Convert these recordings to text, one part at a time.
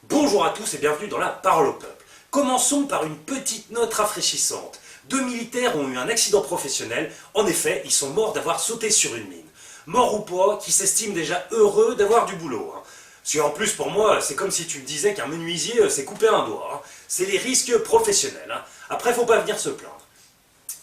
Bonjour à tous et bienvenue dans la Parole au peuple. Commençons par une petite note rafraîchissante. 2 militaires ont eu un accident professionnel. En effet, ils sont morts d'avoir sauté sur une mine. Morts ou pas, qui s'estiment déjà heureux d'avoir du boulot. Parce qu'en plus, pour moi, c'est comme si tu me disais qu'un menuisier s'est coupé un doigt. C'est les risques professionnels. Après, faut pas venir se plaindre.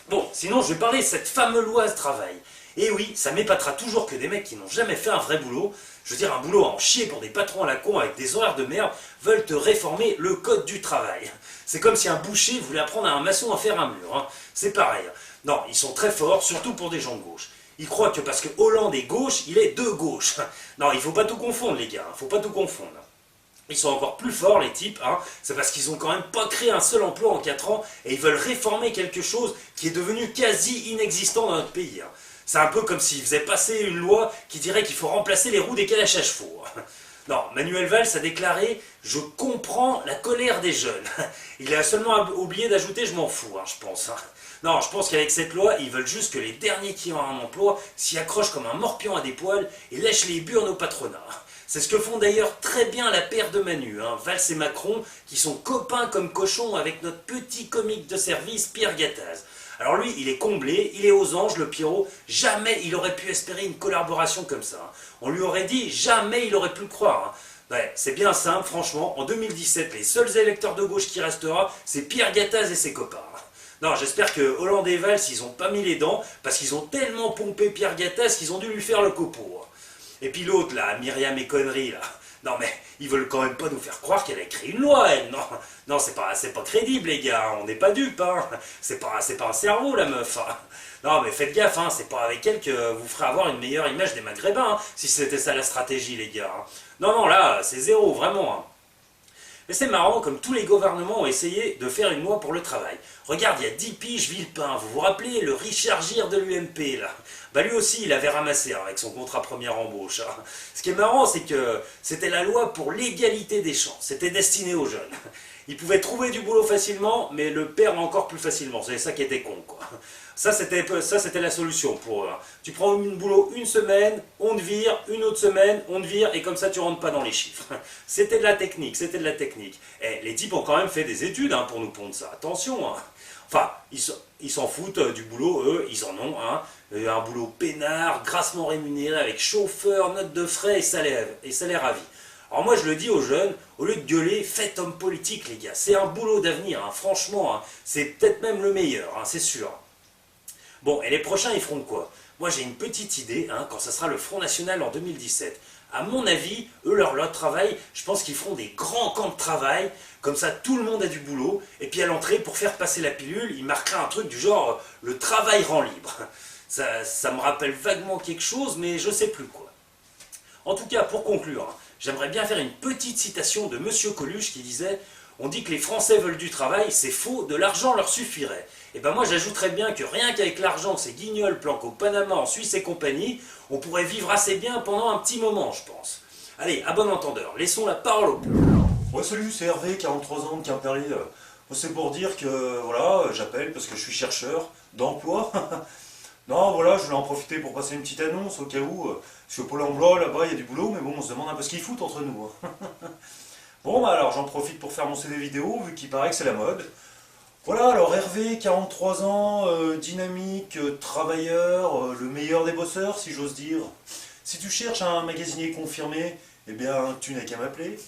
Bon, sinon, je vais parler de cette fameuse loi travail. Et oui, ça m'épatera toujours que des mecs qui n'ont jamais fait un vrai boulot, je veux dire un boulot à en chier pour des patrons à la con avec des horaires de merde, veulent te réformer le code du travail. C'est comme si un boucher voulait apprendre à un maçon à faire un mur. C'est pareil. Non, ils sont très forts, surtout pour des gens de gauche. Ils croient que parce que Hollande est gauche, il est de gauche. Non, il faut pas tout confondre les gars, faut pas tout confondre. Ils sont encore plus forts les types, c'est parce qu'ils ont quand même pas créé un seul emploi en 4 ans et ils veulent réformer quelque chose qui est devenu quasi inexistant dans notre pays. C'est un peu comme s'ils faisaient passer une loi qui dirait qu'il faut remplacer les roues des calaches à chevaux. Non, Manuel Valls a déclaré « Je comprends la colère des jeunes ». Il a seulement oublié d'ajouter « Je m'en fous », je pense. Non, je pense qu'avec cette loi, ils veulent juste que les derniers qui ont un emploi s'y accrochent comme un morpion à des poils et lèchent les burnes au patronat. C'est ce que font d'ailleurs très bien la paire de Manu, Valls et Macron, qui sont copains comme cochons avec notre petit comique de service Pierre Gattaz. Alors lui, il est comblé, il est aux anges, le Pierrot, jamais il aurait pu espérer une collaboration comme ça. On lui aurait dit, jamais il aurait pu le croire. Ouais, c'est bien simple, franchement, en 2017, les seuls électeurs de gauche qui restera, c'est Pierre Gattaz et ses copains. Non, j'espère que Hollande et Valls, ils ont pas mis les dents, parce qu'ils ont tellement pompé Pierre Gattaz qu'ils ont dû lui faire le copeau. Et puis l'autre, là, Myriam et conneries, là. Non mais, ils veulent quand même pas nous faire croire qu'elle a écrit une loi, elle. Non, non, c'est pas crédible, les gars. On n'est pas dupes, C'est pas un cerveau, la meuf. Non mais faites gaffe, c'est pas avec elle que vous ferez avoir une meilleure image des Maghrébins, si c'était ça la stratégie, les gars. Non, non, là, c'est zéro, vraiment. Mais c'est marrant, comme tous les gouvernements ont essayé de faire une loi pour le travail. Regarde, il y a 10 piges Villepin, vous vous rappelez, le Richard Gere de l'UMP, là. Bah lui aussi, il avait ramassé avec son contrat première embauche. Ce qui est marrant, c'est que c'était la loi pour l'égalité des chances. C'était destiné aux jeunes. Ils pouvaient trouver du boulot facilement, mais le perdre encore plus facilement. C'est ça qui était con, quoi. Ça, c'était la solution pour eux. Tu prends un boulot une semaine, on te vire, une autre semaine, on te vire, et comme ça, tu rentres pas dans les chiffres. C'était de la technique, c'était de la technique. Et les types ont quand même fait des études pour nous pondre ça. Attention, Enfin, ils s'en foutent du boulot, eux, ils en ont un boulot peinard, grassement rémunéré, avec chauffeur, note de frais et salaire à vie. Alors moi je le dis aux jeunes, au lieu de gueuler, faites homme politique les gars, c'est un boulot d'avenir, franchement, c'est peut-être même le meilleur, c'est sûr. Bon, et les prochains ils feront quoi? Moi j'ai une petite idée, quand ça sera le Front National en 2017. À mon avis, eux, leur loi de travail, je pense qu'ils feront des grands camps de travail, comme ça tout le monde a du boulot, et puis à l'entrée, pour faire passer la pilule, ils marqueraient un truc du genre « le travail rend libre ». Ça me rappelle vaguement quelque chose, mais je sais plus quoi. En tout cas, pour conclure, j'aimerais bien faire une petite citation de Monsieur Coluche qui disait « On dit que les Français veulent du travail, c'est faux, de l'argent leur suffirait ». Et ben moi j'ajouterais bien que rien qu'avec l'argent que ces guignols planquent au Panama, en Suisse et compagnie, on pourrait vivre assez bien pendant un petit moment, je pense. Allez, à bon entendeur, laissons la parole au peuple. Ouais, salut, c'est Hervé, 43 ans de Quimperlé. C'est pour dire que, voilà, j'appelle parce que je suis chercheur d'emploi. Non, voilà, je voulais en profiter pour passer une petite annonce au cas où. Parce que Pôle emploi, là-bas, il y a du boulot, mais bon, on se demande un peu ce qu'ils foutent entre nous. Bon, bah alors, j'en profite pour faire mon CD vidéo, vu qu'il paraît que c'est la mode. Voilà, alors Hervé, 43 ans, dynamique, travailleur, le meilleur des bosseurs, si j'ose dire. Si tu cherches un magasinier confirmé, eh bien, tu n'as qu'à m'appeler.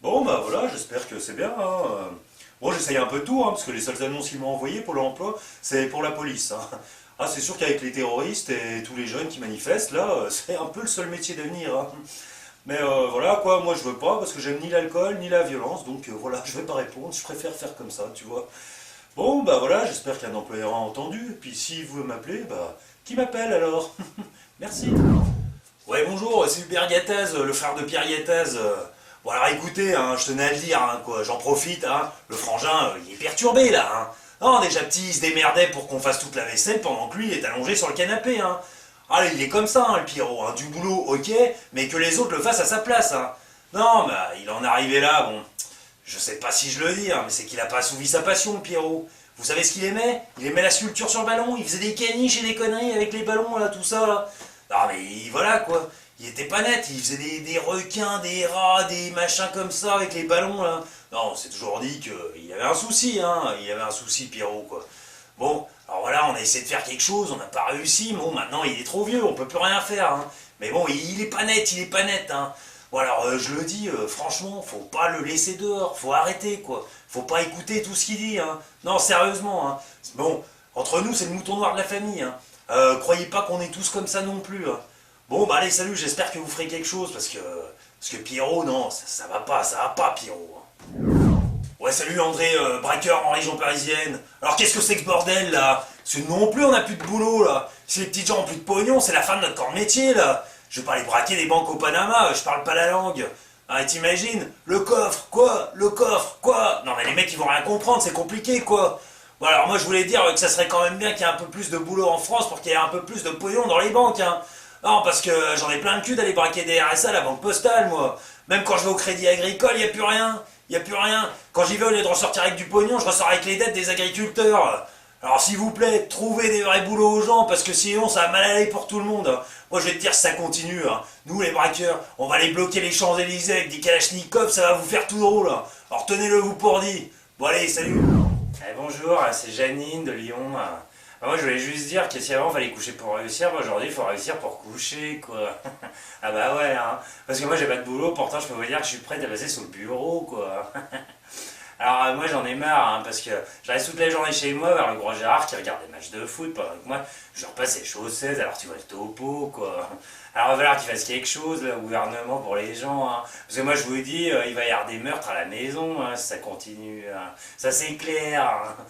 Bon, bah voilà, j'espère que c'est bien. Bon, j'essaye un peu de tout, parce que les seules annonces qu'ils m'ont envoyées pour l'emploi, c'est pour la police. Ah, c'est sûr qu'avec les terroristes et tous les jeunes qui manifestent, là, c'est un peu le seul métier d'avenir. Mais voilà, quoi, moi je veux pas, parce que j'aime ni l'alcool, ni la violence, donc voilà, je vais pas répondre, je préfère faire comme ça, tu vois. Bon, bah voilà, j'espère qu'un employeur a entendu, et puis s'il veut m'appeler, bah, qui m'appelle alors? Merci. Ouais, bonjour, c'est Hubert Gattaz, le frère de Pierre Gattaz. Bon alors écoutez, je tenais à le dire, quoi, j'en profite, le frangin, il est perturbé là, Non, déjà petit, il se démerdait pour qu'on fasse toute la vaisselle pendant que lui il est allongé sur le canapé, Ah, il est comme ça, le Pierrot, du boulot, ok, mais que les autres le fassent à sa place, Non, bah, il en est arrivé là, bon, je sais pas si je le dis, mais c'est qu'il a pas assouvi sa passion, le Pierrot. Vous savez ce qu'il aimait? Il aimait la sculpture sur ballon, il faisait des caniches et des conneries avec les ballons, là, tout ça, là. Non, mais voilà, quoi. il était pas net, il faisait des requins, des rats, des machins comme ça avec les ballons là. Non, on s'est toujours dit qu'il avait un souci, hein, il avait un souci Pierrot quoi. Bon, alors voilà, on a essayé de faire quelque chose, on n'a pas réussi, bon maintenant il est trop vieux, on peut plus rien faire, hein. Mais bon, il est pas net, hein. Bon alors je le dis, franchement, faut pas le laisser dehors, faut arrêter quoi. Faut pas écouter tout ce qu'il dit, hein. Non, sérieusement, hein. Bon, entre nous c'est le mouton noir de la famille, hein. Croyez pas qu'on est tous comme ça non plus, hein. Bon bah allez, salut, j'espère que vous ferez quelque chose parce que Pierrot, non, ça va pas Pierrot, hein. Ouais, salut André, braqueur en région parisienne. Alors qu'est-ce que c'est que ce bordel là? Parce que non plus on a plus de boulot là. Si les petits gens ont plus de pognon, c'est la fin de notre corps de métier là. Je vais pas aller braquer des banques au Panama, je parle pas la langue. Ah, t'imagines? Le coffre, quoi? Le coffre, quoi? Non mais les mecs ils vont rien comprendre, c'est compliqué quoi. Bon alors moi je voulais dire que ça serait quand même bien qu'il y ait un peu plus de boulot en France pour qu'il y ait un peu plus de pognon dans les banques, hein. Non, parce que j'en ai plein le cul d'aller braquer des RSA à la banque postale, moi. Même quand je vais au crédit agricole, y a plus rien. Y a plus rien. Quand j'y vais, au lieu de ressortir avec du pognon, je ressors avec les dettes des agriculteurs. Alors s'il vous plaît, trouvez des vrais boulots aux gens, parce que sinon ça va mal aller pour tout le monde. Moi je vais te dire, si ça continue, hein, nous les braqueurs, on va aller bloquer les Champs-Élysées avec des kalachnikovs, ça va vous faire tout drôle. Hein. Alors tenez-le vous pour dit. Bon allez, salut. Bonjour, c'est Janine de Lyon. Moi je voulais juste dire que si avant il fallait coucher pour réussir, aujourd'hui il faut réussir pour coucher quoi. Ah bah ouais, hein. Parce que moi j'ai pas de boulot, pourtant je peux vous dire que je suis prêt à passer sur le bureau quoi. Alors moi j'en ai marre, hein, parce que je reste toute la journée chez moi vers le gros Gérard qui regarde des matchs de foot pendant que moi je repasse les chaussettes alors tu vois le topo quoi. Alors il va falloir qu'il fasse quelque chose là, au gouvernement pour les gens, hein. Parce que moi je vous dis, il va y avoir des meurtres à la maison hein, si ça continue, hein. Ça c'est clair, hein.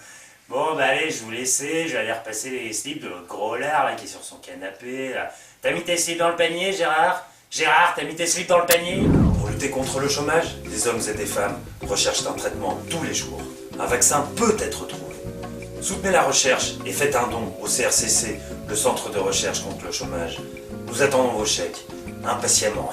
Bon bah allez, je vous laisse, je vais aller repasser les slips de l'autre gros lard là qui est sur son canapé là. T'as mis tes slips dans le panier Gérard? Gérard, t'as mis tes slips dans le panier? Pour lutter contre le chômage, des hommes et des femmes recherchent un traitement tous les jours. Un vaccin peut être trouvé. Soutenez la recherche et faites un don au CRCC, le Centre de recherche contre le chômage. Nous attendons vos chèques, impatiemment.